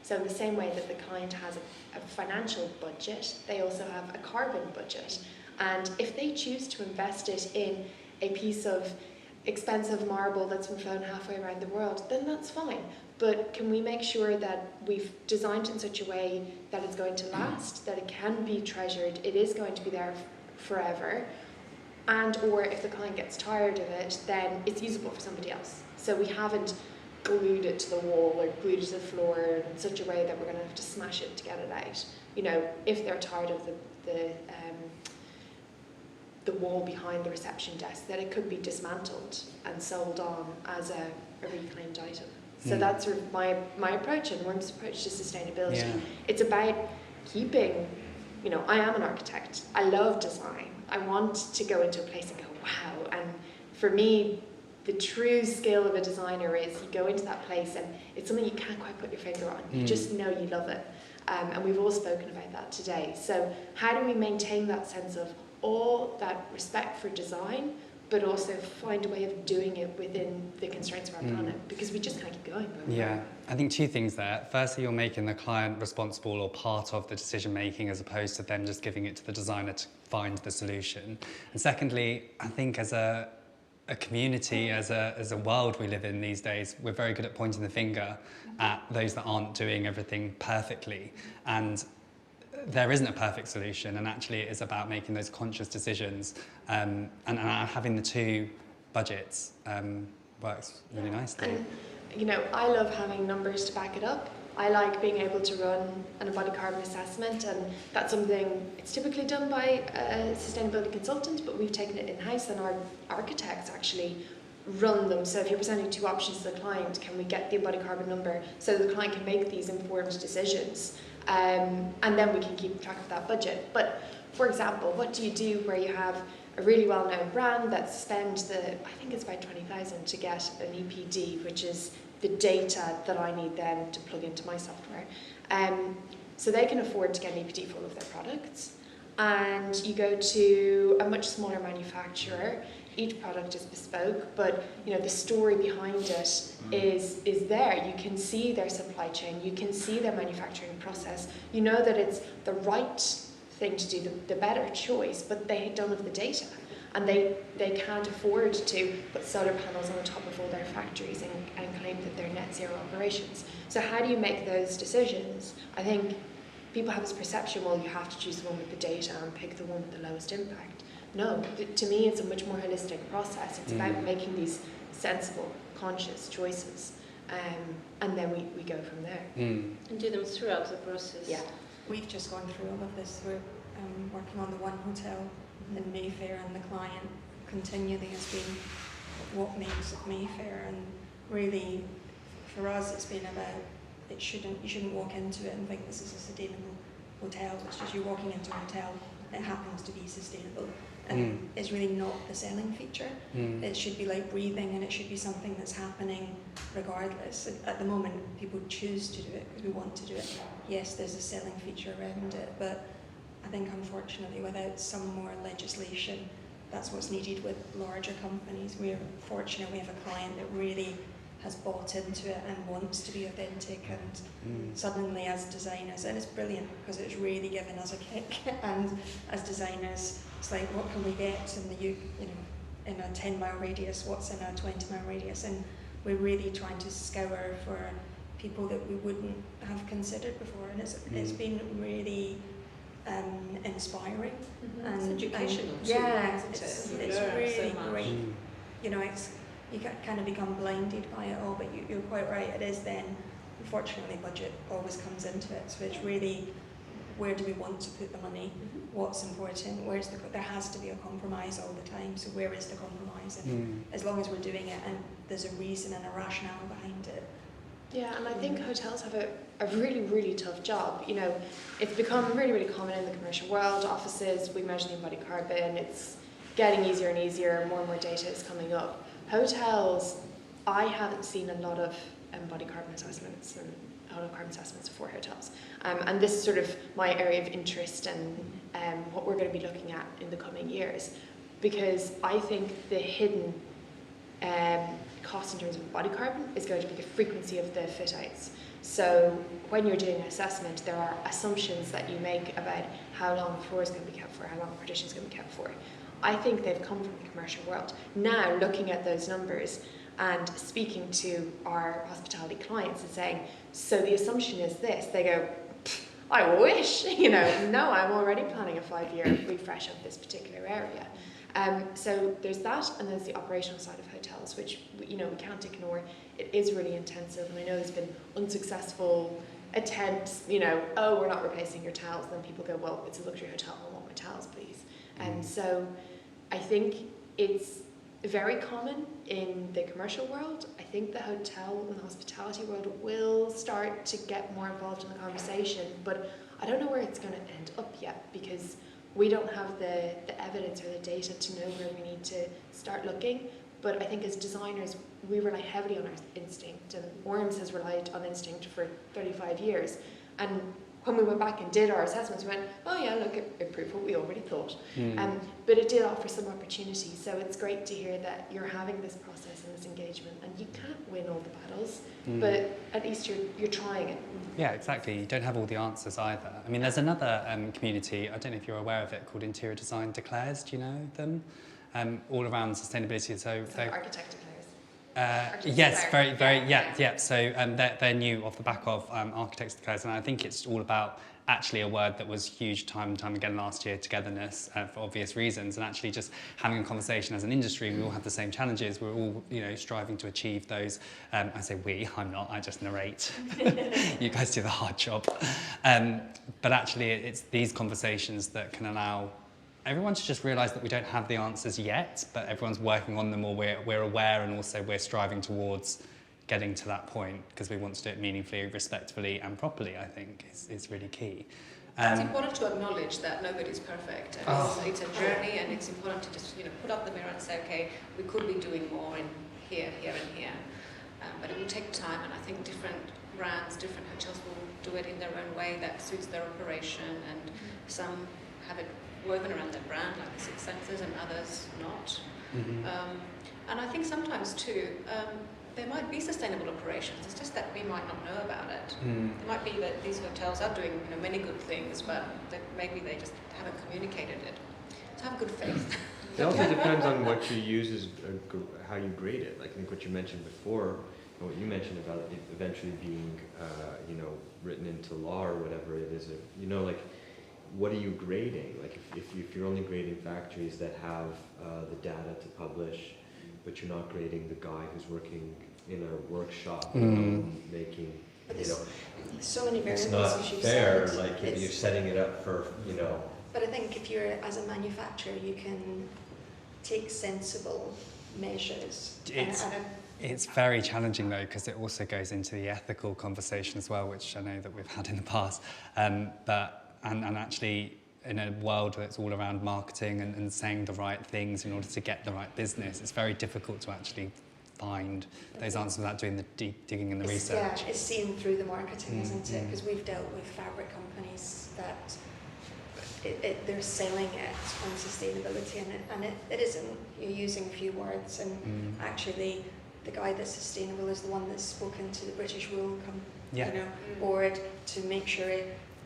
So in the same way that the client has a financial budget, they also have a carbon budget. And if they choose to invest it in a piece of expensive marble that's been flown halfway around the world, then that's fine. But can we make sure that we've designed it in such a way that it's going to last, that it can be treasured, it is going to be there forever, and or if the client gets tired of it, then it's usable for somebody else. So we haven't glued it to the wall or glued it to the floor in such a way that we're going to have to smash it to get it out. You know, if they're tired of the wall behind the reception desk, that it could be dismantled and sold on as a reclaimed item. So that's sort of my approach and Worm's approach to sustainability. Yeah. It's about keeping, you know, I am an architect. I love design. I want to go into a place and go, wow. And for me, the true skill of a designer is you go into that place and it's something you can't quite put your finger on. You just know you love it. And we've all spoken about that today. So how do we maintain that sense of all that respect for design, but also find a way of doing it within the constraints of our planet? Because we just can't keep going. Yeah, I think two things there. Firstly, you're making the client responsible or part of the decision making as opposed to them just giving it to the designer to find the solution. And secondly, I think as a community, as a world we live in these days, we're very good at pointing the finger at those that aren't doing everything perfectly. And there isn't a perfect solution, and actually it is about making those conscious decisions, and having the two budgets works really nicely. And, you know, I love having numbers to back it up. I like being able to run an embodied carbon assessment, and that's something, it's typically done by a sustainability consultant, but we've taken it in-house and our architects actually run them. So if you're presenting two options to the client, can we get the embodied carbon number so that the client can make these informed decisions? And then we can keep track of that budget. But for example, what do you do where you have a really well-known brand that spends I think it's about 20,000 to get an EPD, which is the data that I need then to plug into my software. So they can afford to get an EPD for all of their products. And you go to a much smaller manufacturer. Each product is bespoke, but you know the story behind it is there. You can see their supply chain, you can see their manufacturing process. You know that it's the right thing to do, the better choice, but they don't have the data. And they can't afford to put solar panels on the top of all their factories and claim that they're net zero operations. So how do you make those decisions? I think people have this perception, well, you have to choose the one with the data and pick the one with the lowest impact. No, to me it's a much more holistic process. It's about making these sensible, conscious choices, and then we go from there. And do them throughout the process. Yeah. We've just gone through all of this. We're working on the one hotel in Mayfair, and the client continually has been what makes it Mayfair. And really, for us, it's been about you shouldn't walk into it and think this is a sustainable hotel. It's just you're walking into a hotel. It happens to be sustainable. And it's really not the selling feature. It should be like breathing, and it should be something that's happening regardless. At the moment, people choose to do it because we want to do it. Yes, there's a selling feature around it, but I think unfortunately without some more legislation, that's what's needed with larger companies. We're fortunate we have a client that really has bought into it and wants to be authentic, and suddenly as designers, and it's brilliant because it's really given us a kick, and as designers it's like, what can we get in the in a 10-mile radius, what's in a 20-mile radius, and we're really trying to scour for people that we wouldn't have considered before, and it's been really inspiring. And it's educational too, yeah, isn't it's really so great. You know, you kind of become blinded by it all, but you're quite right, it is then, unfortunately, budget always comes into it, so it's really, where do we want to put the money, what's important, there has to be a compromise all the time, so where is the compromise, and as long as we're doing it and there's a reason and a rationale behind it. Yeah, and I think hotels have a really, really tough job. You know, it's become really, really common in the commercial world. Offices, we measure the embodied carbon, it's getting easier and easier, more and more data is coming up. Hotels, I haven't seen a lot of embodied carbon assessments and a lot of carbon assessments for hotels. And this is sort of my area of interest and what we're going to be looking at in the coming years, because I think the hidden cost in terms of embodied carbon is going to be the frequency of the fit outs. So when you're doing an assessment, there are assumptions that you make about how long the floor is going to be kept for, how long the partition is going to be kept for. I think they've come from the commercial world. Now, looking at those numbers and speaking to our hospitality clients and saying, so the assumption is this, they go, I wish, no, I'm already planning a 5-year refresh of this particular area. So there's that, and there's the operational side of hotels, which we can't ignore. It is really intensive, and I know there's been unsuccessful attempts, oh, we're not replacing your towels. And then people go, well, it's a luxury hotel, I want my towels, please. And so I think it's very common in the commercial world. I think the hotel and the hospitality world will start to get more involved in the conversation, but I don't know where it's going to end up yet, because we don't have the evidence or the data to know where we need to start looking. But I think as designers, we rely heavily on our instinct, and Orms has relied on instinct for 35 years. And when we went back and did our assessments, we went, oh yeah, look, it proved what we already thought. But it did offer some opportunity. So it's great to hear that you're having this process and this engagement, and you can't win all the battles, but at least you're trying it. Yeah, exactly. You don't have all the answers either. I mean, there's another community, I don't know if you're aware of it, called Interior Design Declares. Do you know them? All around sustainability. So Architect Declares. Yes, yeah. So they're new off the back of Architects Declares, and I think it's all about actually a word that was huge time and time again last year, togetherness, for obvious reasons, and actually just having a conversation as an industry. We all have the same challenges. We're all, striving to achieve those. I say we, I'm not, I just narrate. You guys do the hard job. But actually, it's these conversations that can allow everyone to just realise that we don't have the answers yet, but everyone's working on them, or we're aware, and also we're striving towards getting to that point, because we want to do it meaningfully, respectfully and properly, I think, is really key. It's important to acknowledge that nobody's perfect. And it's a journey, and it's important to just put up the mirror and say, okay, we could be doing more in here, here and here. But it will take time, and I think different brands, different hotels will do it in their own way that suits their operation, and some have it woven around their brand, like the Six Senses, and others not. And I think sometimes too, there might be sustainable operations. It's just that we might not know about it. It might be that these hotels are doing many good things, but that maybe they just haven't communicated it. So have good faith. It also depends on what you use as how you grade it. Like I think what you mentioned before, and what you mentioned about it eventually being, written into law or whatever it is. Like, what are you grading? Like if you're only grading factories that have the data to publish, but you're not grading the guy who's working in a workshop making, There's so many variables. it's not as you fair. said. Like if you're setting it up for, But I think if you're, as a manufacturer, you can take sensible measures. It's very challenging though, because it also goes into the ethical conversation as well, which I know that we've had in the past. And actually, in a world that's all around marketing and saying the right things in order to get the right business, it's very difficult to actually find those answers without doing the deep digging and the research. Yeah, it's seen through the marketing, isn't it? Because we've dealt with fabric companies that they're selling it on sustainability, and it isn't. You're using a few words, and actually the guy that's sustainable is the one that's spoken to the British Wool board to make sure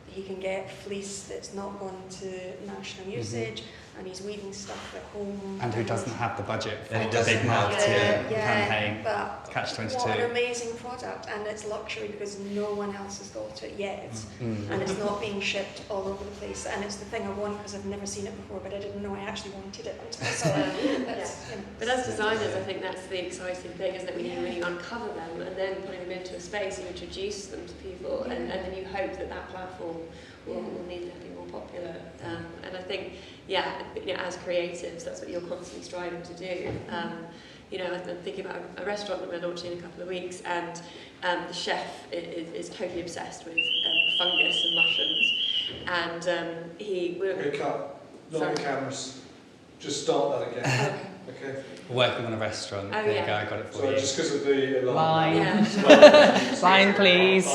he can get fleece that's not gone to national usage, and he's weaving stuff at home. And who doesn't have the budget for And a big marketing campaign, but Catch-22. What an amazing product, and it's luxury because no one else has got it yet, and it's not being shipped all over the place. And it's the thing I want because I've never seen it before, but I didn't know I actually wanted it until I saw it. But as designers, I think that's the exciting thing, isn't it? When you really uncover them and then putting them into a space and introduce them to people, and then you hope that platform will need to be more popular. And I think, as creatives, that's what you're constantly striving to do. I'm thinking about a restaurant that we're launching in a couple of weeks, and the chef is totally obsessed with fungus and mushrooms. And Wake up, not the cameras. Just start that again. Okay. Working on a restaurant. There you go, I got it for you. Just because of the alarm. Line. Line, please.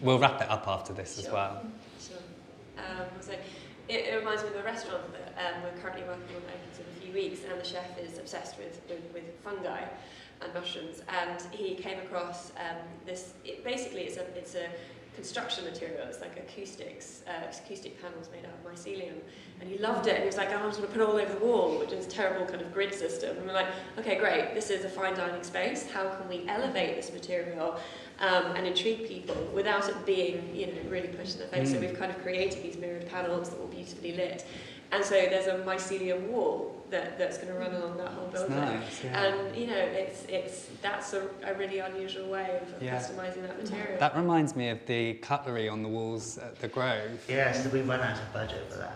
We'll wrap it up after this as well. Sure. So it reminds me of a restaurant that we're currently working on opening in a few weeks, and the chef is obsessed with fungi and mushrooms, and he came across this. It's a construction material. It's like acoustic panels made out of mycelium, and he loved it. And he was like, "Oh, I'm just going to put it all over the wall," which is a terrible kind of grid system. And we're like, "Okay, great. This is a fine dining space. How can we elevate this material and intrigue people without it being, really pushed in the face?" So we've kind of created these mirrored panels that were beautifully lit, And so there's a mycelium wall that's going to run along that whole building. Nice, yeah. And you know, that's a really unusual way of customising that material. That reminds me of the cutlery on the walls at the Grove. Yes, we run out of budget for that.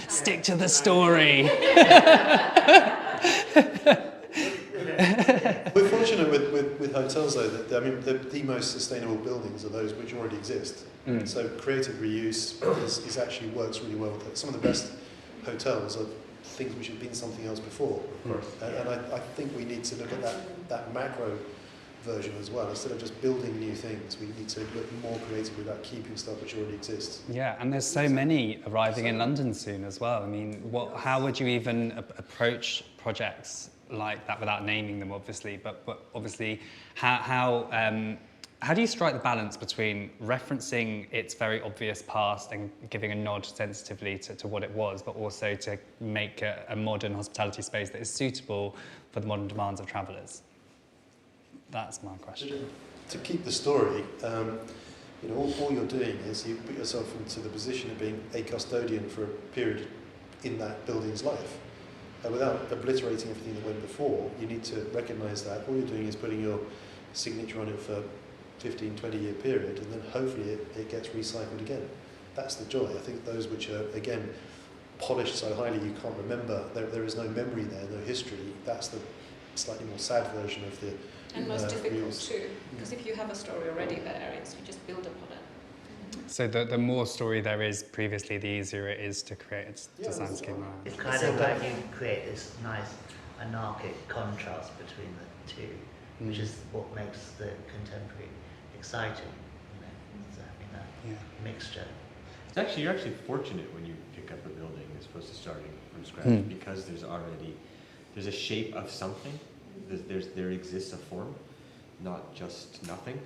Stick to the story. We're fortunate with hotels though that the most sustainable buildings are those which already exist. So creative reuse is actually works really well with it. Some of the best hotels are things which have been something else before. Of course. And I think we need to look at that macro version as well. Instead of just building new things, we need to look more creatively about keeping stuff which already exists. Yeah, and there's so many arriving in London soon as well. I mean, how would you even approach projects like that without naming them, obviously? But obviously, how do you strike the balance between referencing its very obvious past and giving a nod sensitively to what it was, but also to make a modern hospitality space that is suitable for the modern demands of travellers? That's my question. To keep the story, all you're doing is you put yourself into the position of being a custodian for a period in that building's life. Without obliterating everything that went before, you need to recognise that all you're doing is putting your signature on it for 15, 20-year period, and then hopefully it gets recycled again. That's the joy. I think those which are, again, polished so highly you can't remember, there is no memory there, no history, that's the slightly more sad version of the and most difficult reuse. too, because if you have a story already there, you just build upon it. So the more story there is previously, the easier it is to create a design scheme. It's kind of like you create this nice anarchic contrast between the two, which is what makes the contemporary exciting. It's having that mixture. You're actually fortunate when you pick up a building as opposed to starting from scratch because there's a shape of something. There exists a form, not just nothing.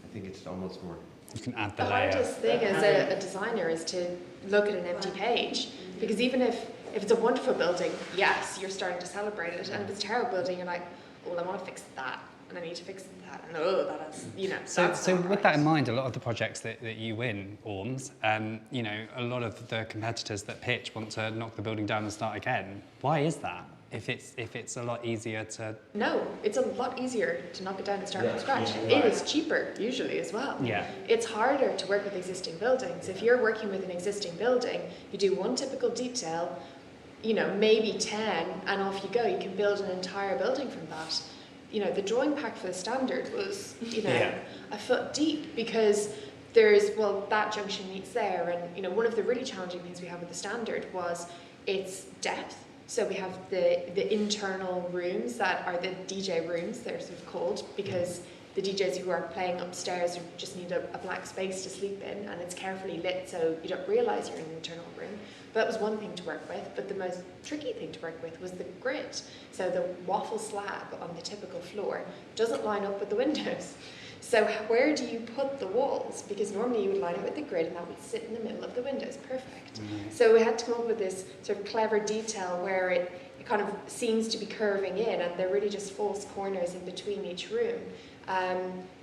I think it's almost more. You can add the The layer. hardest thing as a designer is to look at an empty page, because even if it's a wonderful building, yes, you're starting to celebrate it, and if it's a terrible building, you're like, oh, well, I want to fix that, and I need to fix that, and that is, So with that in mind, a lot of the projects that you win, Orms, a lot of the competitors that pitch want to knock the building down and start again. Why is that? If it's a lot easier to... No, it's a lot easier to knock it down and start from scratch. It is cheaper, usually, as well. Yeah. It's harder to work with existing buildings. If you're working with an existing building, you do one typical detail, maybe 10, and off you go. You can build an entire building from that. The drawing pack for the standard was, a foot deep, because that junction meets there, and, one of the really challenging things we have with the standard was its depth. So we have the internal rooms that are the DJ rooms, they're sort of called, because the DJs who are playing upstairs just need a black space to sleep in, and it's carefully lit so you don't realise you're in an internal room. But that was one thing to work with, but the most tricky thing to work with was the grid. So the waffle slab on the typical floor doesn't line up with the windows. So where do you put the walls? Because normally you would line it with the grid and that would sit in the middle of the windows. Perfect. So we had to come up with this sort of clever detail where it kind of seems to be curving in, and they're really just false corners in between each room.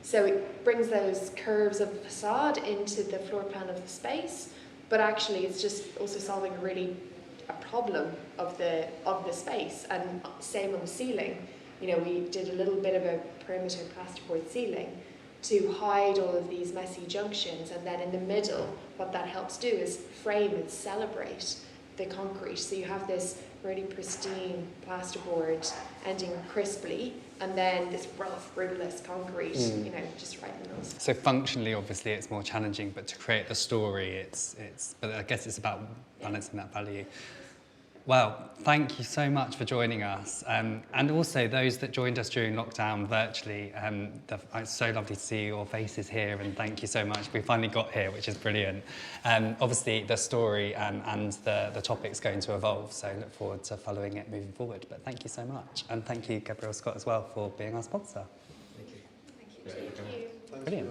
So it brings those curves of the facade into the floor plan of the space, but actually it's just also solving a problem of the space. And same on the ceiling. We did a little bit of a perimeter plasterboard ceiling to hide all of these messy junctions, and then in the middle, what that helps do is frame and celebrate the concrete. So you have this really pristine plasterboard ending crisply, and then this rough, ribbless concrete, just right in the middle. So functionally, obviously, it's more challenging, but to create the story, but I guess it's about balancing that value. Well, thank you so much for joining us. And also those that joined us during lockdown virtually. It's so lovely to see your faces here, and thank you so much. We finally got here, which is brilliant. Obviously, the story and the topic's going to evolve, so look forward to following it moving forward. But thank you so much. And thank you, Gabriel Scott, as well, for being our sponsor. Thank you. Brilliant.